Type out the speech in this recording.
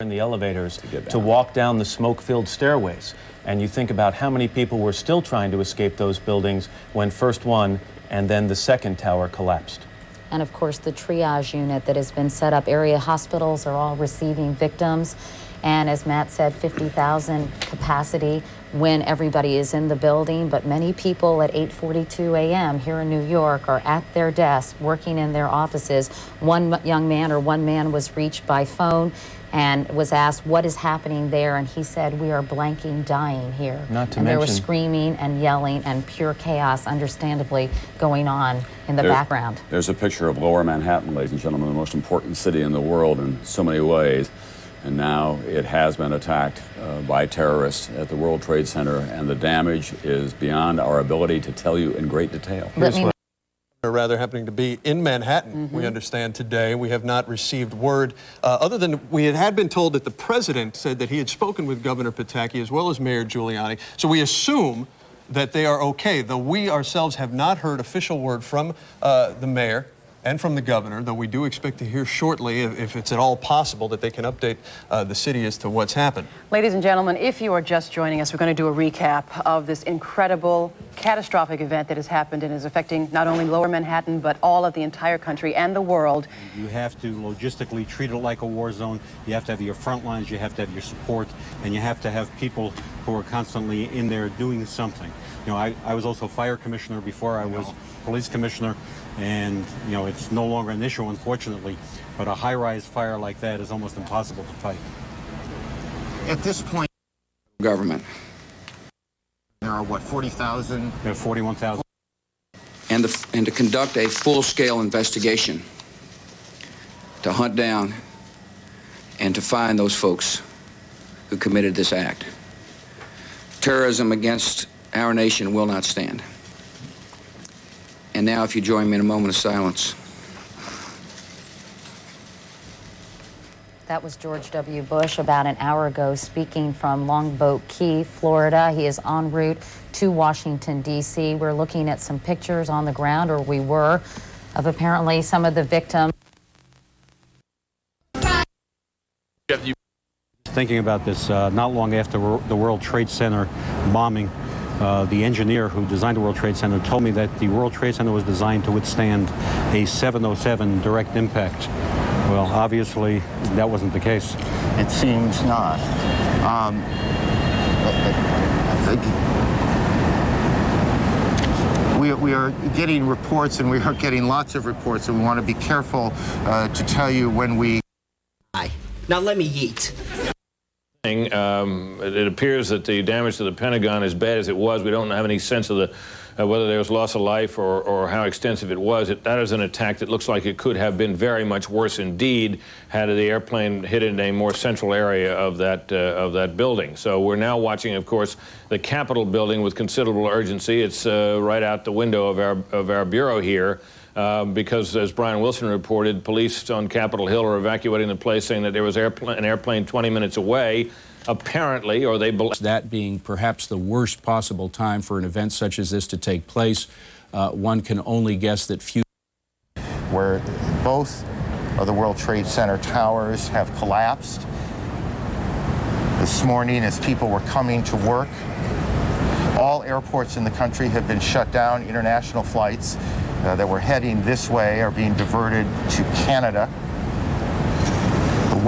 in the elevators to walk down the smoke-filled stairways. And you think about how many people were still trying to escape those buildings when first one and then the second tower collapsed. And of course, the triage unit that has been set up, area hospitals are all receiving victims. And as Matt said, 50,000 capacity when everybody is in the building. But many people at 8:42 a.m. here in New York are at their desk, working in their offices. One young man or one man was reached by phone and was asked what is happening there, and he said, "We are blanking, dying here." And there was screaming and yelling and pure chaos, understandably, going on in the background. There's a picture of Lower Manhattan, ladies and gentlemen, the most important city in the world in so many ways. And now it has been attacked by terrorists at the World Trade Center, and the damage is beyond our ability to tell you in great detail. Rather happening to be in Manhattan, we understand today. We have not received word, other than we had been told that the president said that he had spoken with Governor Pataki as well as Mayor Giuliani. So we assume that they are okay, though we ourselves have not heard official word from the mayor and from the governor, though we do expect to hear shortly, if it's at all possible, that they can update the city as to what's happened. Ladies and gentlemen, if you are just joining us, we're going to do a recap of this incredible, catastrophic event that has happened and is affecting not only Lower Manhattan, but all of the entire country and the world. You have to logistically treat it like a war zone. You have to have your front lines, you have to have your support, and you have to have people who are constantly in there doing something. You know, I was also fire commissioner before I was police commissioner, and you know, it's no longer an issue, unfortunately, but a high-rise fire like that is almost impossible to fight. At this point, government, there are what, 40,000? There are 41,000. and to conduct a full-scale investigation to hunt down and to find those folks who committed this act. Terrorism against our nation will not stand. And now, if you join me in a moment of silence. That was George W. Bush about an hour ago, speaking from Longboat Key, Florida. He is en route to Washington, D.C. We're looking at some pictures on the ground, or we were, of apparently some of the victims. Thinking about this, not long after the World Trade Center bombing, the engineer who designed the World Trade Center told me that the World Trade Center was designed to withstand a 707 direct impact. Well, obviously, that wasn't the case. It seems not. We are getting reports, and we are getting lots of reports, and we want to be careful to tell you when we... Now let me yeet. It appears that the damage to the Pentagon, as bad as it was, we don't have any sense of whether there was loss of life or how extensive it was. That is an attack that looks like it could have been very much worse indeed had the airplane hit in a more central area of that building. So we're now watching, of course, the Capitol building with considerable urgency. It's right out the window of our bureau here. Because, as Brian Wilson reported, police on Capitol Hill are evacuating the place, saying that there was an airplane 20 minutes away, apparently, or they believe. That being perhaps the worst possible time for an event such as this to take place, one can only guess that few... Where both of the World Trade Center towers have collapsed. This morning, as people were coming to work, all airports in the country have been shut down. International flights that were heading this way are being diverted to Canada.